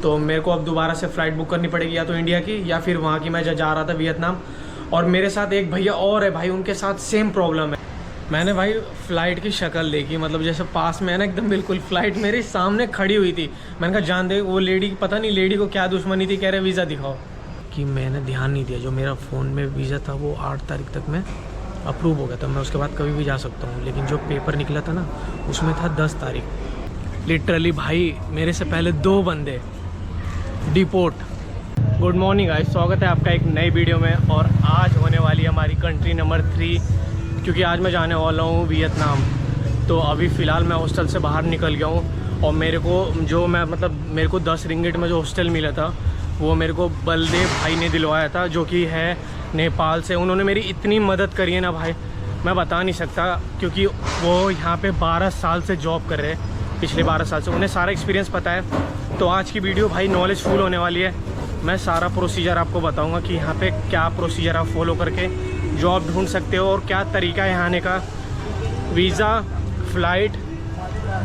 तो मेरे को अब दोबारा से फ़्लाइट बुक करनी पड़ेगी, या तो इंडिया की या फिर वहाँ की। मैं जा रहा था वियतनाम, और मेरे साथ एक भैया और है भाई, उनके साथ सेम प्रॉब्लम है। मैंने भाई फ़्लाइट की शक्ल देखी, मतलब जैसे पास में है ना एकदम बिल्कुल, फ़्लाइट मेरे सामने खड़ी हुई थी। मैंने कहा जान दे, वो लेडी, पता नहीं लेडी को क्या दुश्मनी थी, कह रहे वीज़ा दिखाओ। कि मैंने ध्यान नहीं दिया, जो मेरा फ़ोन में वीज़ा था वो 8 तारीख तक में अप्रूव हो गया था, मैं उसके बाद कभी भी जा सकता हूँ। लेकिन जो पेपर निकला था ना, उसमें था 10 तारीख। लिटरली भाई मेरे से पहले 2 बंदे डिपोर्ट। गुड मॉर्निंग गाइस, स्वागत है आपका एक नई वीडियो में। और आज होने वाली है हमारी कंट्री नंबर 3, क्योंकि आज मैं जाने वाला हूँ वियतनाम। तो अभी फ़िलहाल मैं हॉस्टल से बाहर निकल गया हूँ, और मेरे को 10 रिंगिट में जो हॉस्टल मिला था वो मेरे को बलदेव भाई ने दिलवाया था, जो कि है नेपाल से। उन्होंने मेरी इतनी मदद करी है ना भाई, मैं बता नहीं सकता, क्योंकि वो यहाँ पे 12 साल से जॉब कर रहे हैं, पिछले 12 साल से, उन्हें सारा एक्सपीरियंस पता है। तो आज की वीडियो भाई नॉलेजफुल होने वाली है। मैं सारा प्रोसीजर आपको बताऊंगा कि यहाँ पे क्या प्रोसीजर आप फॉलो करके जॉब ढूंढ सकते हो, और क्या तरीका है यहाँ आने का, वीज़ा, फ़्लाइट,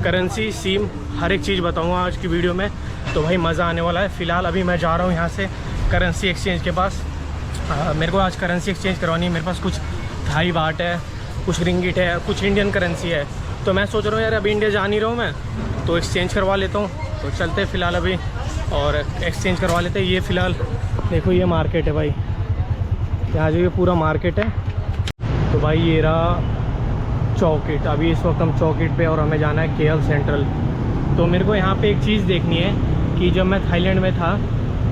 करेंसी, सिम, हर एक चीज़ बताऊँगा आज की वीडियो में। तो भाई मज़ा आने वाला है। फ़िलहाल अभी मैं जा रहा हूँ यहाँ से करेंसी एक्सचेंज के पास। मेरे को आज करेंसी एक्सचेंज करवानी है। मेरे पास कुछ थाई बाट है, कुछ रिंगिट है, कुछ इंडियन करेंसी है। तो मैं सोच रहा हूँ यार अभी इंडिया जा नहीं रहा हूँ मैं, तो एक्सचेंज करवा लेता हूँ। तो चलते हैं फ़िलहाल अभी और एक्सचेंज करवा लेते हैं। ये फ़िलहाल देखो, ये मार्केट है भाई, यहाँ जो ये पूरा मार्केट है। तो भाई ये रहा चौकिट। अभी इस वक्त हम चौकिट पे, और हमें जाना है KL सेंट्रल। तो मेरे को यहाँ पे एक चीज़ देखनी है कि जब मैं थाईलैंड में था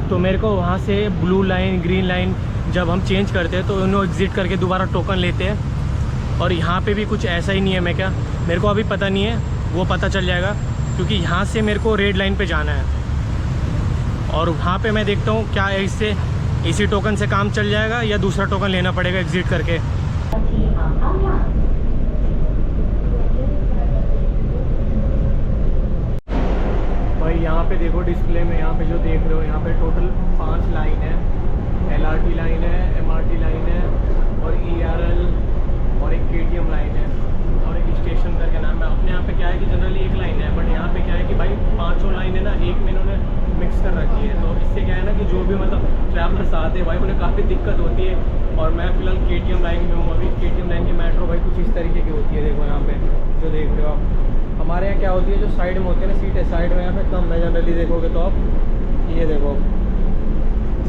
तो मेरे को वहाँ से ब्लू लाइन, ग्रीन लाइन जब हम चेंज करते हैं तो उन्होंने एग्ज़िट करके दोबारा टोकन लेते हैं। और यहाँ पे भी कुछ ऐसा ही नहीं है। मैं क्या, मेरे को अभी पता नहीं है, वो पता चल जाएगा, क्योंकि यहाँ से मेरे को रेड लाइन पे जाना है। और वहाँ पे मैं देखता हूँ क्या इससे, इसी टोकन से काम चल जाएगा या दूसरा टोकन लेना पड़ेगा एग्ज़िट करके। भाई यहाँ पे देखो डिस्प्ले में, यहाँ पे जो देख रहे हो, यहाँ पे टोटल 5 लाइन है। LRT लाइन है, MRT लाइन है, और ERL, और एक KTM लाइन है, और एक स्टेशन करके नाम है। अपने यहाँ पे क्या है कि जनरली एक लाइन है, बट यहाँ पे क्या है कि भाई 5 लाइन है ना, एक में इन्होंने मिक्स कर रखी है। तो इससे क्या है ना कि जो भी मतलब ट्रैवलर्स आते हैं भाई, उन्हें काफ़ी दिक्कत होती है। और मैं फ़िलहाल KTM लाइन में हूँ अभी। KTM लाइन की मेट्रो भाई कुछ इस तरीके की होती है। देखो यहाँ पे जो देख रहे हो आप, हमारे यहाँ क्या होती है, जो साइड में होती है ना सीटें, साइड में यहाँ पे कम है जनरली। देखोगे तो आप ये देखो,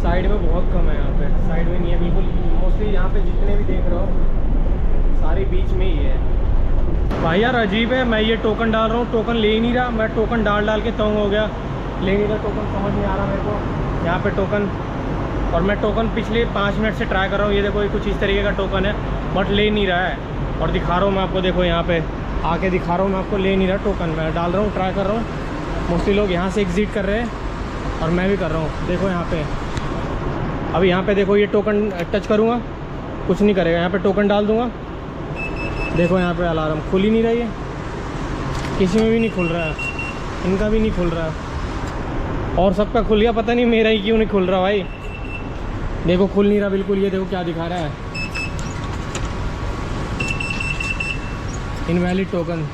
साइड में बहुत कम है, यहाँ पे साइड में नहीं है बिल्कुल। मोस्टली यहाँ पे जितने भी देख रहे हो सारे बीच में ही है। भाई यार अजीब है, मैं ये टोकन डाल रहा हूँ, टोकन ले ही नहीं रहा। मैं टोकन डाल के तंग हो गया, ले नहीं रहा टोकन, समझ नहीं आ रहा मेरे को यहाँ पे टोकन। और मैं टोकन पिछले 5 मिनट से ट्राई कर रहा हूँ। ये देखो, ये कुछ इस तरीके का टोकन है, बट ले नहीं रहा है। और दिखा रहा हूँ मैं आपको, देखो यहाँ पे आके दिखा रहा हूँ मैं आपको, ले नहीं रहा टोकन। मैं डाल रहा हूँ, ट्राई कर रहा हूँ। मोस्टली लोग यहाँ से एग्ज़िट कर रहे हैं और मैं भी कर रहा हूँ। देखो यहाँ पे, अभी यहाँ पे देखो, ये टोकन टच करूँगा कुछ नहीं करेगा। यहाँ पे टोकन डाल दूँगा, देखो यहाँ पे अलार्म खुल ही नहीं रही है, किसी में भी नहीं खुल रहा है, इनका भी नहीं खुल रहा है, और सबका खुल गया, पता नहीं मेरा ही क्यों नहीं खुल रहा भाई। देखो खुल नहीं रहा बिल्कुल। ये देखो क्या दिखा रहा है, इनवैलिड टोकन।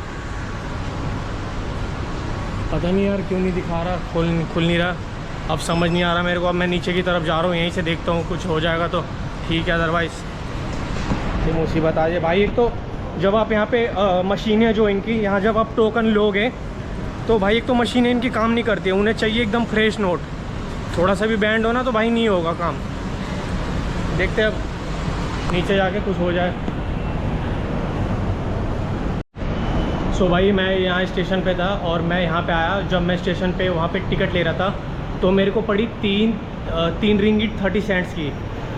पता नहीं यार क्यों नहीं दिखा रहा, खुल नहीं रहा। अब समझ नहीं आ रहा मेरे को। अब मैं नीचे की तरफ जा रहा हूँ, यहीं से देखता हूँ, कुछ हो जाएगा तो ठीक है, अदरवाइज़ ये मुसीबत आ जाए भाई। एक तो जब आप यहाँ पे मशीनें जो इनकी, यहाँ जब आप टोकन लोगे तो भाई एक तो मशीनें इनकी काम नहीं करती, उन्हें चाहिए एकदम फ्रेश नोट। थोड़ा सा भी बैंड हो ना तो भाई नहीं होगा काम। देखते हैं अब नीचे जाके कुछ हो जाए। सो भाई मैं यहाँ स्टेशन पे था, और मैं यहाँ पे आया। जब मैं स्टेशन पे वहाँ पे टिकट ले रहा था तो मेरे को पड़ी 3 रिंगिट 30 सेंट्स की।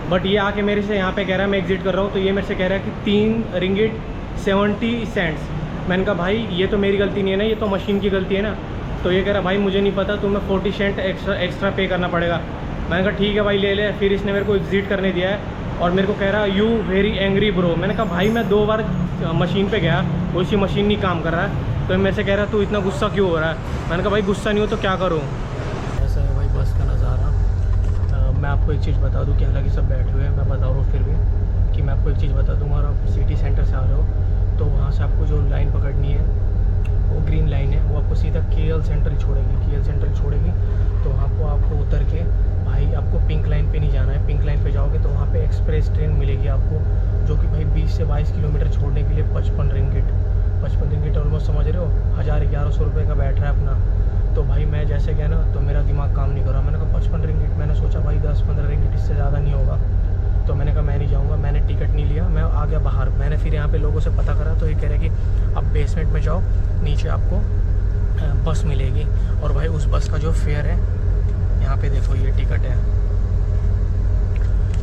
बट ये आके मेरे से यहाँ पे कह रहा है मैं एग्ज़िट कर रहा हूँ, तो ये मेरे से कह रहा है कि 3 रिंगिट 70 सेंट्स। मैंने कहा भाई ये तो मेरी गलती नहीं है ना, ये तो मशीन की गलती है ना। तो ये कह रहा भाई मुझे नहीं पता, तुम्हें 40 सेंट एक्स्ट्रा पे करना पड़ेगा। मैंने कहा ठीक है भाई ले ले। फिर इसने मेरे को एग्ज़िट करने दिया है, और मेरे को कह रहा यू वेरी एंग्री ब्रो। मैंने कहा भाई मैं 2 बार मशीन पे गया, कोई सी मशीन नहीं काम कर रहा है। तो मेरे से कह रहा तू इतना गुस्सा क्यों हो रहा है। मैंने कहा भाई गुस्सा नहीं हो तो क्या करूँ। ऐसा है भाई बस का नज़ारा। मैं आपको एक चीज़ बता दूँ कि हालांकि सब बैठे हुए हैं, मैं बता रहा हूँ फिर भी कि मैं आपको एक चीज़ बता दूँगा। और आप सिटी सेंटर से आ रहे हो तो वहाँ से आपको जो लाइन पकड़नी है वो ग्रीन लाइन है, वो आपको सीधा KL सेंट्रल छोड़ेगी। KL सेंट्रल छोड़ेगी तो आपको एक्सप्रेस ट्रेन मिलेगी आपको, जो कि भाई 20 से 22 किलोमीटर छोड़ने के लिए 55 रिंगिट ऑलमोस्ट समझ रहे हो, 1000-1100 रुपये का बैठ रहा है अपना। तो भाई मैं जैसे गया ना तो मेरा दिमाग काम नहीं कर रहा, मैंने कहा 55 रिंगिट, मैंने सोचा भाई 10-15 रिंगिट, इससे ज़्यादा नहीं होगा। तो मैंने कहा मैं नहीं जाऊँगा, मैंने टिकट नहीं लिया, मैं आ गया बाहर। मैंने फिर यहाँ पे लोगों से पता करा तो ये कह रहे कि अब बेसमेंट में जाओ, नीचे आपको बस मिलेगी। और भाई उस बस का जो फेयर है, यहाँ पे देखो ये टिकट है,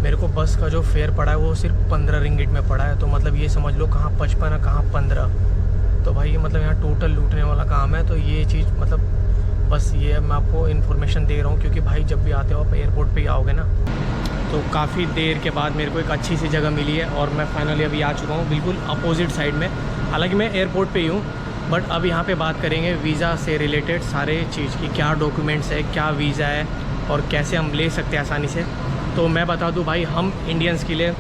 मेरे को बस का जो फेयर पड़ा है वो सिर्फ 15 रिंगिट में पड़ा है। तो मतलब ये समझ लो कहाँ 55 है कहाँ 15। तो भाई मतलब यहाँ टोटल लूटने वाला काम है। तो ये चीज़ मतलब बस ये मैं आपको इन्फॉर्मेशन दे रहा हूँ, क्योंकि भाई जब भी आते हो आप एयरपोर्ट पे ही आओगे ना। तो काफ़ी देर के बाद मेरे को एक अच्छी सी जगह मिली है और मैं फाइनली अभी आ चुका हूँ बिल्कुल अपोजिट साइड में। हालांकि मैं एयरपोर्ट पे ही हूँ, बट अब यहाँ पे बात करेंगे वीज़ा से रिलेटेड सारे चीज़ की, क्या डॉक्यूमेंट्स है, क्या वीज़ा है और कैसे हम ले सकते हैं आसानी से। तो मैं बता दूं भाई, हम इंडियंस के लिए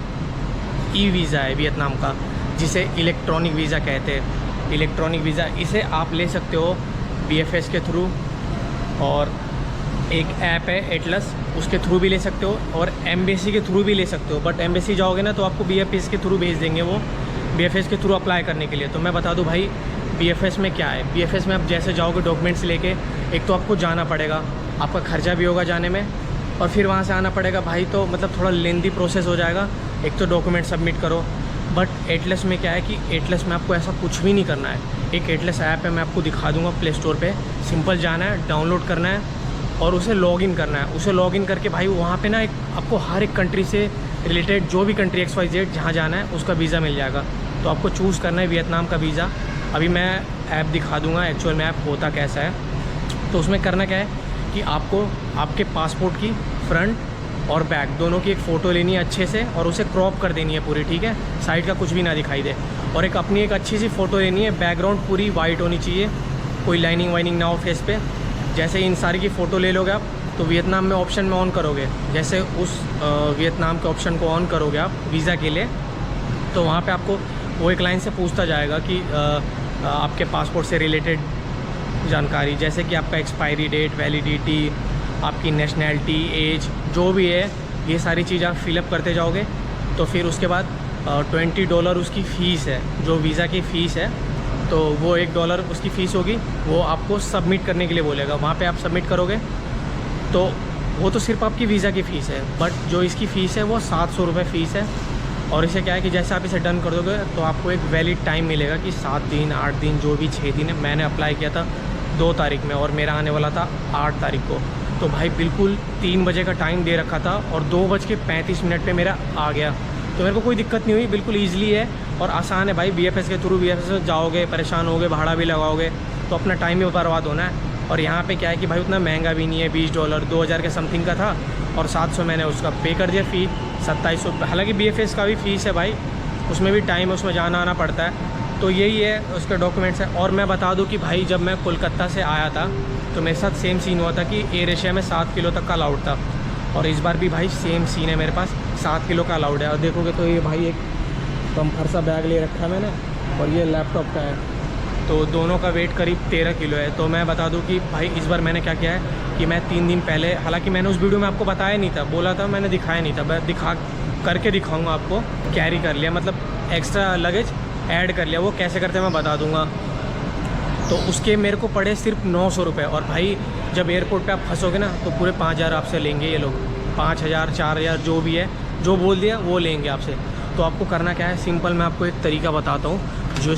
ई वीज़ा है वियतनाम का, जिसे इलेक्ट्रॉनिक वीज़ा कहते हैं। इलेक्ट्रॉनिक वीज़ा इसे आप ले सकते हो BFS के थ्रू, और एक ऐप है एटलस, उसके थ्रू भी ले सकते हो, और एम्बेसी के थ्रू भी ले सकते हो। बट एम्बेसी जाओगे ना तो आपको BFS के थ्रू भेज देंगे, वो BFS के थ्रू अप्लाई करने के लिए। तो मैं बता दूं भाई BFS में क्या है। BFS में आप जैसे जाओगे डॉक्यूमेंट्स लेके, एक तो आपको जाना पड़ेगा, आपका खर्चा भी होगा जाने में, और फिर वहाँ से आना पड़ेगा भाई। तो मतलब थोड़ा लेंदी प्रोसेस हो जाएगा, एक तो डॉक्यूमेंट सबमिट करो। बट एटलस में क्या है कि एटलस में आपको ऐसा कुछ भी नहीं करना है। एक एटलस ऐप है, मैं आपको दिखा दूंगा प्ले स्टोर पे। सिंपल जाना है, डाउनलोड करना है और उसे लॉगिन करना है। उसे लॉगिन करके भाई वहाँ पे ना एक आपको हर एक कंट्री से रिलेटेड, जो भी कंट्री XYZ जहाँ जाना है उसका वीज़ा मिल जाएगा। तो आपको चूज़ करना है वियतनाम का वीज़ा। अभी मैं ऐप दिखा दूँगा एक्चुअल में ऐप होता कैसा है। तो उसमें करना क्या है कि आपको आपके पासपोर्ट की फ्रंट और बैक दोनों की एक फ़ोटो लेनी है अच्छे से, और उसे क्रॉप कर देनी है पूरी, ठीक है, साइड का कुछ भी ना दिखाई दे। और एक अपनी एक अच्छी सी फ़ोटो लेनी है, बैकग्राउंड पूरी वाइट होनी चाहिए, कोई लाइनिंग वाइनिंग ना हो फेस पे। जैसे इन सारी की फ़ोटो ले लोगे आप, तो वियतनाम में ऑप्शन में ऑन करोगे, जैसे उस वियतनाम के ऑप्शन को ऑन करोगे आप वीज़ा के लिए, तो वहाँ पे आपको वो एक लाइन से पूछता जाएगा कि आपके पासपोर्ट से रिलेटेड जानकारी, जैसे कि आपका एक्सपायरी डेट, वैलिडिटी, आपकी नेशनैलिटी, एज, जो भी है, ये सारी चीज़ आप फिलअप करते जाओगे। तो फिर उसके बाद $20 उसकी फ़ीस है, जो वीज़ा की फ़ीस है। तो वो $1 उसकी फ़ीस होगी, वो आपको सबमिट करने के लिए बोलेगा। वहाँ पे आप सबमिट करोगे तो वो तो सिर्फ आपकी वीज़ा की फ़ीस है, बट जो इसकी फ़ीस है वो 700 रुपये फ़ीस है। और इसे क्या है कि जैसे आप इसे डन कर दोगे तो आपको एक वैलिड टाइम मिलेगा कि 7 दिन, 8 दिन, जो भी 6 दिन है। मैंने अप्लाई किया था 2 तारीख में और मेरा आने वाला था 8 तारीख को। तो भाई बिल्कुल 3 बजे का टाइम दे रखा था और 2:35 पे मेरा आ गया। तो मेरे को कोई दिक्कत नहीं हुई, बिल्कुल ईजिली है और आसान है भाई। BFS के थ्रू BFS जाओगे, परेशान होगे, भाड़ा भी लगाओगे तो अपना टाइम भी बर्बाद होना है। और यहाँ पे क्या है कि भाई उतना महंगा भी नहीं है, $20, 2000 के समथिंग का था, और 700 मैंने उसका पे कर दिया फ़ी, 2700। हालांकि BFS का भी फ़ीस है भाई, उसमें भी टाइम है, उसमें जाना आना पड़ता है। तो यही है उसके डॉक्यूमेंट्स हैं। और मैं बता दूं कि भाई जब मैं कोलकाता से आया था तो मेरे साथ सेम सीन हुआ था कि एयर एशिया में 7 किलो तक का अलाउड था, और इस बार भी भाई सेम सीन है, मेरे पास 7 किलो का अलाउड है। और देखोगे तो ये भाई एक कम्फर्ट सा बैग ले रखा है मैंने, और ये लैपटॉप का है, तो दोनों का वेट करीब 13 किलो है। तो मैं बता दूं कि भाई इस बार मैंने क्या किया है कि मैं 3 दिन पहले, हालांकि मैंने उस वीडियो में आपको बताया नहीं था, बोला था मैंने, दिखाया नहीं था, मैं दिखा करके दिखाऊंगा आपको। कैरी कर लिया, मतलब एक्स्ट्रा लगेज ऐड कर लिया, वो कैसे करते हैं मैं बता दूंगा। तो उसके मेरे को पड़े सिर्फ 900 रुपये। और भाई जब एयरपोर्ट पे आप फंसोगे ना तो पूरे 5000 आपसे लेंगे ये लोग, 5000, 4000 जो भी है, जो बोल दिया वो लेंगे आपसे। तो आपको करना क्या है, सिंपल मैं आपको एक तरीका बताता हूँ, जो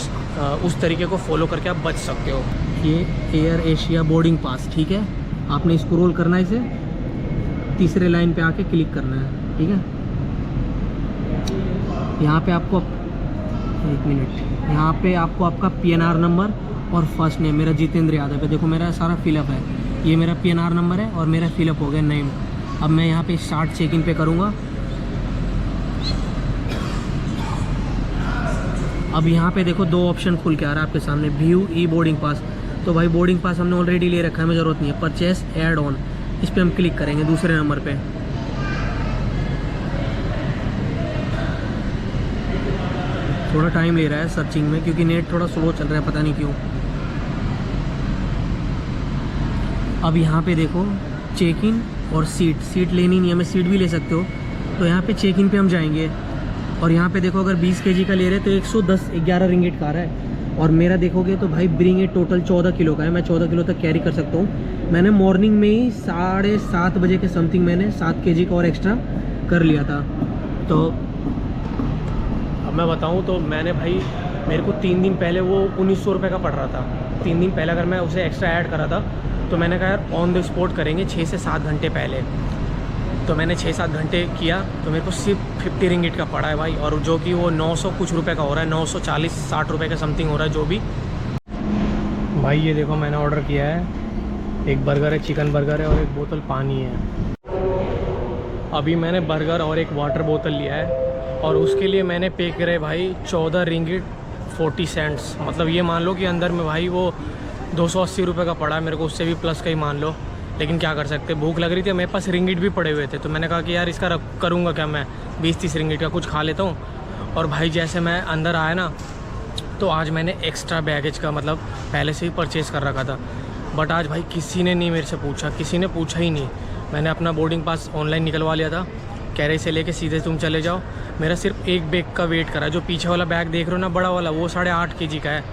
उस तरीके को फॉलो करके आप बच सकते हो। ये एयर एशिया बोर्डिंग पास, ठीक है, आपने स्क्रॉल करना है, इसे तीसरे लाइन पे आके क्लिक करना है, ठीक है। यहाँ पे आपको, एक मिनट, यहाँ पे आपको आपका PNR नंबर और फर्स्ट नेम, मेरा जितेंद्र यादव है, देखो मेरा सारा फिलअप है, ये मेरा PNR नंबर है और मेरा फिलअप हो गया नेम। अब मैं यहाँ पे स्टार्ट चेक इन पे करूँगा। अब यहाँ पे देखो 2 ऑप्शन खुल के आ रहा है आपके सामने, व्यू ई बोर्डिंग पास। तो भाई बोर्डिंग पास हमने ऑलरेडी ले रखा है, हमें ज़रूरत नहीं है। परचेस एड ऑन, इस पर हम क्लिक करेंगे दूसरे नंबर पे। थोड़ा टाइम ले रहा है सर्चिंग में, क्योंकि नेट थोड़ा स्लो चल रहा है, पता नहीं क्यों। अब यहाँ पे देखो चेक इन और सीट लेनी नहीं है, मैं सीट भी ले सकते हो, तो यहाँ पे चेक इन पे हम जाएंगे और यहाँ पे देखो अगर 20 kg का ले रहे तो 111 रिंगिट का रहा है। और मेरा देखोगे तो भाई ब्रिंग है टोटल 14 किलो का है, मैं 14 किलो तक कैरी कर सकता हूँ। मैंने मॉर्निंग में ही 7:30 बजे के समथिंग मैंने 7 kg का और एक्स्ट्रा कर लिया था। तो अब मैं बताऊँ तो मैंने भाई मेरे को 3 दिन पहले वो 1900 रुपये का पड़ रहा था। 3 दिन पहले अगर मैं उसे एक्स्ट्रा ऐड करा था तो मैंने कहा यार ऑन द स्पॉट करेंगे 6 से 7 घंटे पहले। तो मैंने 6-7 घंटे किया तो मेरे को सिर्फ 50 रिंगिट का पड़ा है भाई, और जो कि वो 900 कुछ रुपए का हो रहा है, 940-60 रुपये का समथिंग हो रहा है जो भी। भाई ये देखो मैंने ऑर्डर किया है, एक बर्गर है, चिकन बर्गर है और एक बोतल पानी है। अभी मैंने बर्गर और एक वाटर बोतल लिया है और उसके लिए मैंने पे करे भाई 14 रिंगिट 40 सेंट्स। मतलब ये मान लो कि अंदर में भाई वो 280 रुपये का पड़ा है मेरे को, उससे भी प्लस का ही मान लो। लेकिन क्या कर सकते, भूख लग रही थी, मेरे पास रिंगिट भी पड़े हुए थे तो मैंने कहा कि यार इसका करूँगा क्या, मैं 20-30 रिंगिट का कुछ खा लेता हूँ। और भाई जैसे मैं अंदर आया ना तो आज मैंने एक्स्ट्रा बैगेज का मतलब पहले से ही परचेज़ कर रखा था, बट आज भाई किसी ने नहीं मेरे से पूछा, किसी ने पूछा ही नहीं। मैंने अपना बोर्डिंग पास ऑनलाइन निकलवा लिया था, कह रहे से लेके सीधे तुम चले जाओ। मेरा सिर्फ एक बैग का वेट करा, जो पीछे वाला बैग देख रहे हो ना बड़ा वाला, वो 8.5 kg का है,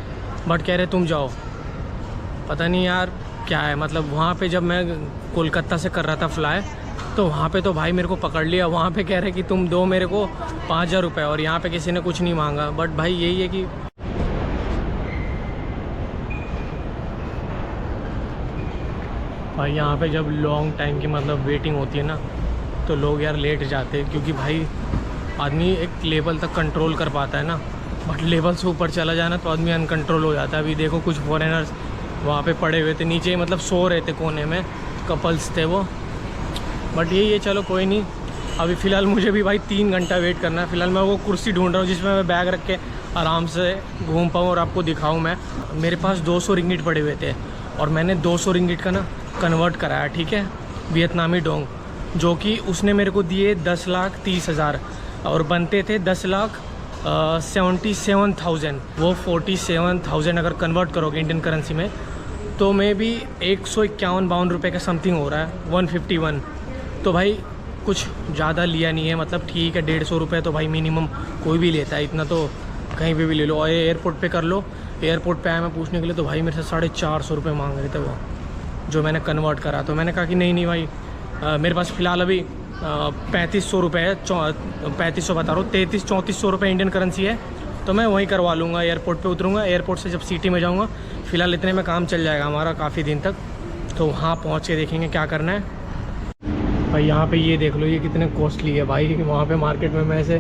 बट कह रहे तुम जाओ। पता नहीं यार क्या है, मतलब वहाँ पे जब मैं कोलकाता से कर रहा था फ्लाई तो वहाँ पे तो भाई मेरे को पकड़ लिया, वहाँ पे कह रहे कि तुम दो मेरे को 5000 रुपये, और यहाँ पे किसी ने कुछ नहीं मांगा। बट भाई यही है कि भाई यहाँ पे जब लॉन्ग टाइम की मतलब वेटिंग होती है ना तो लोग यार लेट जाते हैं, क्योंकि भाई आदमी एक लेवल तक कंट्रोल कर पाता है ना, बट लेवल से ऊपर चला जाए ना तो आदमी अनकंट्रोल हो जाता है। अभी देखो कुछ फॉरेनर्स वहाँ पे पड़े हुए थे नीचे, मतलब सो रहे थे कोने में, कपल्स थे वो। बट यही है, चलो कोई नहीं। अभी फ़िलहाल मुझे भी भाई 3 घंटा वेट करना है। फ़िलहाल मैं वो कुर्सी ढूंढ रहा हूँ जिसमें मैं बैग रख के आराम से घूम पाऊँ और आपको दिखाऊँ। मैं मेरे पास 200 रिंगिट पड़े हुए थे और मैंने 200 रिंगिट का ना कन्वर्ट कराया, ठीक है, वियतनामी डोंग, जो कि उसने मेरे को दिए 10,30,000 और बनते थे 10,77,000। वो 47,000 अगर कन्वर्ट करोगे इंडियन करेंसी में तो मे भी 151-52 रुपये का समथिंग हो रहा है, 151। तो भाई कुछ ज़्यादा लिया नहीं है, मतलब ठीक है 150 रुपये तो भाई मिनिमम कोई भी लेता है, इतना तो कहीं पे भी ले लो। और एयरपोर्ट पे कर लो, एयरपोर्ट पे आया मैं पूछने के लिए तो भाई मेरे से 450 रुपये मांग रहे थे वो, जो मैंने कन्वर्ट करा। तो मैंने कहा कि नहीं भाई मेरे पास फ़िलहाल अभी 3500 रुपये है, 3500 बता रहा हूँ, 3300-3400 रुपये इंडियन करेंसी है, तो मैं वहीं करवा लूँगा। एयरपोर्ट पे उतरूँगा, एयरपोर्ट से जब सिटी में जाऊँगा, फ़िलहाल इतने में काम चल जाएगा हमारा काफ़ी दिन तक, तो वहाँ पहुँच के देखेंगे क्या करना है। भाई यहाँ पे ये देख लो ये कितने कॉस्टली है भाई। वहाँ पे मार्केट में मैं ऐसे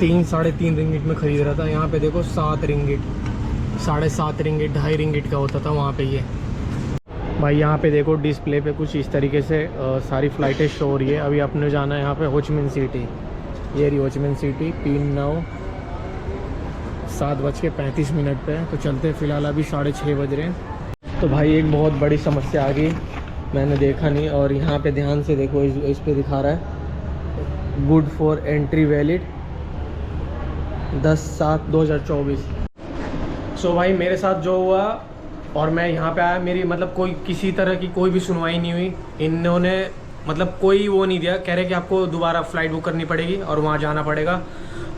3-3.5 रिंगिट में ख़रीद रहा था, यहाँ पे देखो 7 रिंगिट, 7.5 रिंगिट, 2.5 रिंगिट का होता था वहाँ पे ये। भाई यहाँ पे देखो डिस्प्ले पे कुछ इस तरीके से सारी फ़्लाइटें शो हो रही है। अभी अपने जाना है यहाँ पे होचिमिन सिटी, ये रही होचिमिन सिटी, 3-9 7:35 पे, तो चलते हैं। फ़िलहाल अभी 6:30 बज रहे हैं। तो भाई एक बहुत बड़ी समस्या आ गई, मैंने देखा नहीं, और यहाँ पे ध्यान से देखो इस पे दिखा रहा है गुड फॉर एंट्री वैलिड 10/7/2024। सो भाई मेरे साथ जो हुआ और मैं यहाँ पे आया, मेरी मतलब कोई किसी तरह की कोई भी सुनवाई नहीं हुई। इन्होंने मतलब कोई वो नहीं दिया, कह रहे कि आपको दोबारा फ़्लाइट बुक करनी पड़ेगी और वहाँ जाना पड़ेगा।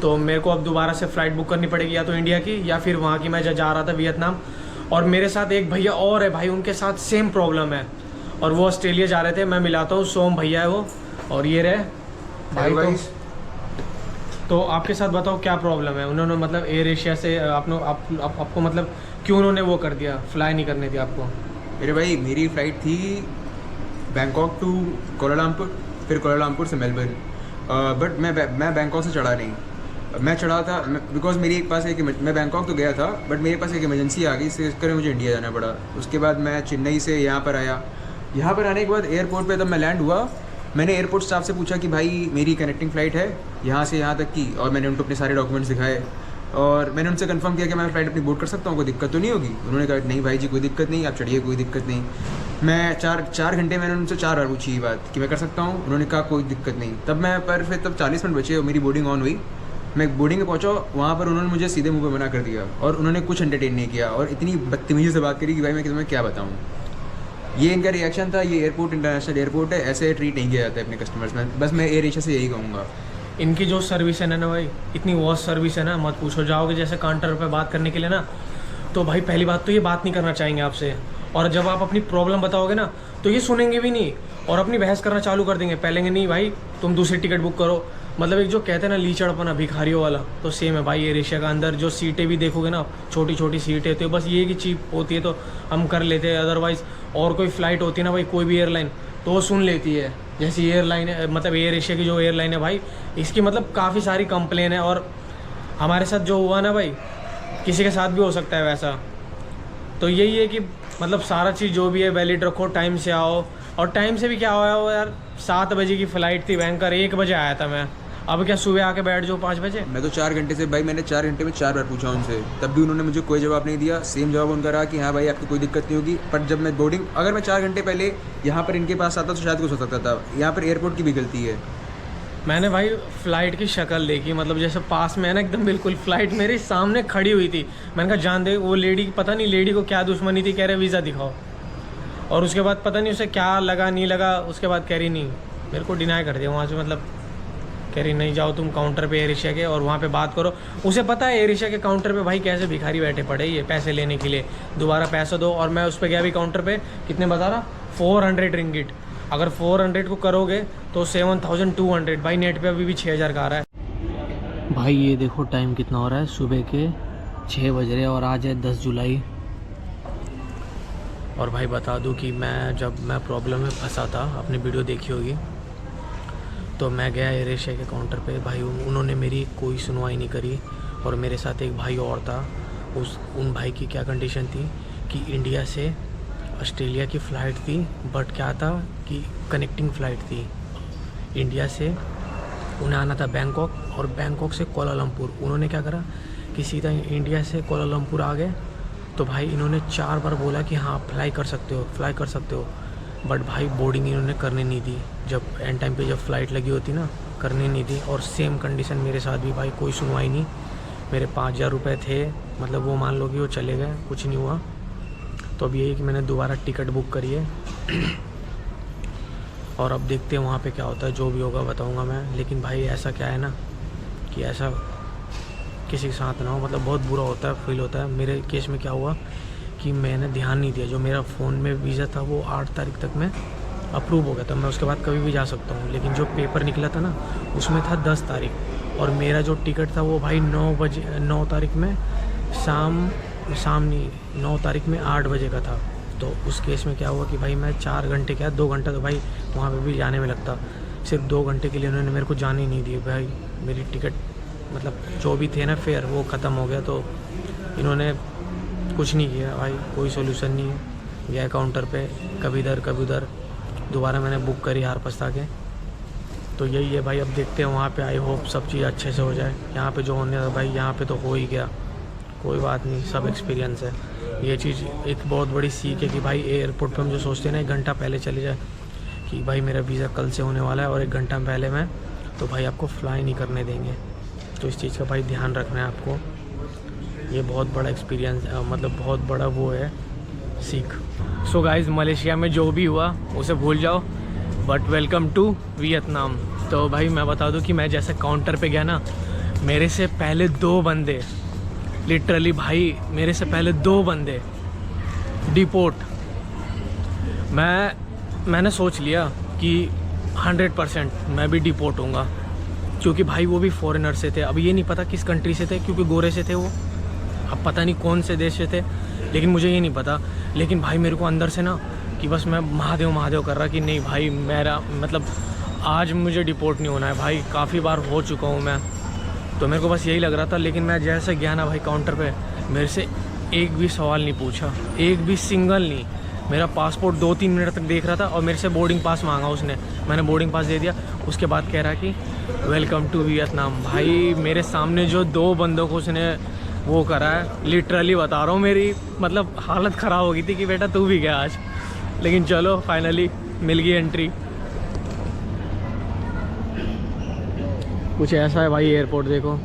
तो मेरे को अब दोबारा से फ़्लाइट बुक करनी पड़ेगी, या तो इंडिया की या फिर वहाँ की। मैं जा रहा था वियतनाम, और मेरे साथ एक भैया और है भाई, उनके साथ सेम प्रॉब्लम है और वो ऑस्ट्रेलिया जा रहे थे। मैं मिलाता हूँ, सोम भैया है वो, और ये रहे भाई। तो आपके साथ बताओ क्या प्रॉब्लम है। उन्होंने मतलब एयर एशिया से आपको मतलब क्यों उन्होंने वो कर दिया, फ्लाई नहीं करने दी आपको? मेरे भाई मेरी फ़्लाइट थी बैंकॉक टू कोलालमपुर, फिर कोलालमपुर से मेलबर्न, बट मैं बैंकॉक से चढ़ा नहीं। मैं चढ़ा था बिकॉज मेरी एक पास एक मैं बैंकॉक तो गया था, बट मेरे पास एक इमरजेंसी आ गई, इसके करके मुझे इंडिया जाना पड़ा। उसके बाद मैं चेन्नई से यहाँ पर आया। यहाँ पर आने के बाद एयरपोर्ट पे तब मैं लैंड हुआ, मैंने एयरपोर्ट स्टाफ से पूछा कि भाई मेरी कनेक्टिंग फ़्लाइट है यहाँ से यहाँ तक की, और मैंने उनको अपने सारे डॉक्यूमेंट्स दिखाए और मैंने उनसे कंफर्म किया कि मैं फ़्लाइट अपनी बोर्ड कर सकता हूँ, कोई दिक्कत तो नहीं होगी। उन्होंने कहा नहीं भाई जी कोई दिक्कत नहीं, आप चढ़िए कोई दिक्कत नहीं। मैं 4 घंटे मैंने उनसे 4 बार पूछी ये बात कि मैं कर सकता हूँ, उन्होंने कहा कोई दिक्कत नहीं। तब 40 मिनट बचे और मेरी बोर्डिंग ऑन हुई। मैं बोर्डिंग में पहुँचा, वहाँ पर उन्होंने मुझे सीधे मुँह पे मना कर दिया और उन्होंने कुछ एंटरटेन नहीं किया और इतनी बदतमीजी से बात करी कि भाई मैं तुम्हें क्या बताऊँ। ये इनका रिएक्शन था। ये एयरपोर्ट इंटरनेशनल एयरपोर्ट है, ऐसे ट्रीट नहीं किया जाता है अपने कस्टमर्स में। बस मैं एयर एशिया से यही कहूँगा। इनकी जो सर्विस है ना भाई, इतनी वर्स्ट सर्विस है ना, मत पूछो। जाओगे जैसे काउंटर पे बात करने के लिए ना, तो भाई पहली बात तो ये बात नहीं करना चाहेंगे आपसे, और जब आप अपनी प्रॉब्लम बताओगे ना तो ये सुनेंगे भी नहीं और अपनी बहस करना चालू कर देंगे। पहलेंगे नहीं भाई तुम दूसरी टिकट बुक करो। मतलब एक जो कहते हैं ना लीचड़पना, भिखारियों वाला, तो सेम है भाई एयर एशिया का। अंदर जो सीटें भी देखोगे ना, छोटी छोटी सीटें, तो बस ये कि चीप होती है तो हम कर लेते हैं। अदरवाइज़ और कोई फ़्लाइट होती है ना भाई, कोई भी एयरलाइन, तो वो सुन लेती है। जैसी एयरलाइन है, मतलब एयर एशिया की जो एयरलाइन है भाई, इसकी मतलब काफ़ी सारी कंप्लेन है। और हमारे साथ जो हुआ ना भाई, किसी के साथ भी हो सकता है वैसा। तो यही है कि मतलब सारा चीज़ जो भी है वैलिड रखो, टाइम से आओ। और टाइम से भी क्या हुआ हो यार, 7 बजे की फ़्लाइट थी बैंकर, 1 बजे आया था मैं। अब क्या सुबह आके बैठ जाओ 5 बजे? मैं तो 4 घंटे से भाई, मैंने 4 घंटे में 4 बार पूछा उनसे, तब भी उन्होंने मुझे कोई जवाब नहीं दिया। सेम जवाब उनका रहा कि हाँ भाई आपको कोई दिक्कत नहीं होगी। पर जब मैं बोर्डिंग, अगर मैं 4 घंटे पहले यहाँ पर इनके पास आता तो शायद कुछ हो सकता था। यहाँ पर एयरपोर्ट की भी गलती है। मैंने भाई फ़्लाइट की शक्ल देखी, मतलब जैसे पास में है ना एकदम बिल्कुल, फ़्लाइट मेरे सामने खड़ी हुई थी। मैंने कहा जान दे, वो लेडी, पता नहीं लेडी को क्या दुश्मनी थी, कह रहे वीज़ा दिखाओ। और उसके बाद पता नहीं उसे क्या लगा नहीं लगा, उसके बाद कह रही नहीं, मेरे को डिनाई कर दिया वहाँ से। मतलब कह रही नहीं, जाओ तुम काउंटर पे एयर एशिया के और वहाँ पे बात करो। उसे पता है एयर एशिया के काउंटर पे भाई कैसे भिखारी बैठे पड़े ये पैसे लेने के लिए, दोबारा पैसा दो। और मैं उस पर गया भी काउंटर पे, कितने बता रहा, 400 रिंगिट। अगर 400 को करोगे तो 7200। भाई नेट पे अभी भी 6000 का आ रहा है। भाई ये देखो टाइम कितना हो रहा है, सुबह के 6 बज रहे हैं और आज है 10 जुलाई। और भाई बता दूं कि जब मैं प्रॉब्लम में फंसा था, आपने वीडियो देखी होगी, तो मैं गया एयर एशिया के काउंटर पे। भाई उन्होंने मेरी कोई सुनवाई नहीं करी। और मेरे साथ एक भाई और था। उन भाई की क्या कंडीशन थी कि इंडिया से ऑस्ट्रेलिया की फ़्लाइट थी, बट क्या था कि कनेक्टिंग फ़्लाइट थी। इंडिया से उन्हें आना था बैंकॉक, और बैंकॉक से कोलालमपुर। उन्होंने क्या करा कि सीधा इंडिया से कोलालमपुर आ गए। तो भाई इन्होंने 4 बार बोला कि हाँ फ्लाई कर सकते हो, बट भाई बोर्डिंग इन्होंने करने नहीं दी। जब एंड टाइम पे जब फ़्लाइट लगी होती ना, करने नहीं दी। और सेम कंडीशन मेरे साथ भी भाई, कोई सुनवाई नहीं। मेरे 5000 रुपये थे, मतलब वो मान लो कि वो चले गए, कुछ नहीं हुआ। तो अब यही कि मैंने दोबारा टिकट बुक करी है और अब देखते हैं वहाँ पे क्या होता है। जो भी होगा बताऊँगा मैं। लेकिन भाई ऐसा क्या है ना कि ऐसा किसी के साथ ना हो, मतलब बहुत बुरा होता है, फील होता है। मेरे केस में क्या हुआ कि मैंने ध्यान नहीं दिया, जो मेरा फ़ोन में वीज़ा था वो 8 तारीख तक में अप्रूव हो गया था, मैं उसके बाद कभी भी जा सकता हूँ। लेकिन जो पेपर निकला था ना, उसमें था 10 तारीख, और मेरा जो टिकट था वो भाई 9 तारीख में नहीं, 9 तारीख में 8 बजे का था। तो उस केस में क्या हुआ कि भाई मैं 4 घंटे क्या 2 घंटा तो भाई वहाँ पे भी जाने में लगता। सिर्फ 2 घंटे के लिए उन्होंने मेरे को जाने ही नहीं दी। भाई मेरी टिकट, मतलब जो भी थे ना फेयर, वो ख़त्म हो गया। तो इन्होंने कुछ नहीं किया भाई, कोई सोल्यूशन नहीं है। गया काउंटर पे, कभी इधर कभी उधर, दोबारा मैंने बुक करी हार पछता के। तो यही है भाई, अब देखते हैं वहाँ पे। आई होप सब चीज़ अच्छे से हो जाए। यहाँ पे जो होने था भाई, यहाँ पे तो हो ही गया, कोई बात नहीं, सब एक्सपीरियंस है। ये चीज़ एक बहुत बड़ी सीख है कि भाई एयरपोर्ट पे हम जो सोचते हैं ना 1 घंटा पहले चले जाए कि भाई मेरा वीज़ा कल से होने वाला है और 1 घंटा पहले मैं, तो भाई आपको फ्लाई नहीं करने देंगे। तो इस चीज़ का भाई ध्यान रखना है आपको। ये बहुत बड़ा एक्सपीरियंस, मतलब बहुत बड़ा वो है सीख। सो गाइज़, मलेशिया में जो भी हुआ उसे भूल जाओ, बट वेलकम टू वियतनाम। तो भाई मैं बता दूं कि मैं जैसे काउंटर पे गया ना, मेरे से पहले 2 बंदे, लिटरली भाई मेरे से पहले 2 बंदे डिपोर्ट। मैंने सोच लिया कि 100% मैं भी डिपोर्ट होऊंगा, क्योंकि भाई वो भी फॉरेनर से थे। अब ये नहीं पता किस कंट्री से थे, क्योंकि गोरे से थे वो, अब पता नहीं कौन से देश से थे, लेकिन मुझे ये नहीं पता। लेकिन भाई मेरे को अंदर से ना कि बस मैं महादेव कर रहा कि नहीं भाई, मेरा मतलब आज मुझे डिपोर्ट नहीं होना है भाई। काफ़ी बार हो चुका हूँ मैं, तो मेरे को बस यही लग रहा था। लेकिन मैं जैसे गया ना भाई काउंटर पे, मेरे से एक भी सवाल नहीं पूछा, एक भी सिंगल नहीं। मेरा पासपोर्ट 2-3 मिनट तक देख रहा था और मेरे से बोर्डिंग पास मांगा उसने, मैंने बोर्डिंग पास दे दिया। उसके बाद कह रहा कि वेलकम टू वियतनाम। भाई मेरे सामने जो 2 बंदों को उसने वो करा है, लिटरली बता रहा हूँ, मेरी मतलब हालत ख़राब हो गई थी कि बेटा तू भी गया आज। लेकिन चलो फाइनली मिल गई एंट्री। कुछ ऐसा है भाई एयरपोर्ट, देखो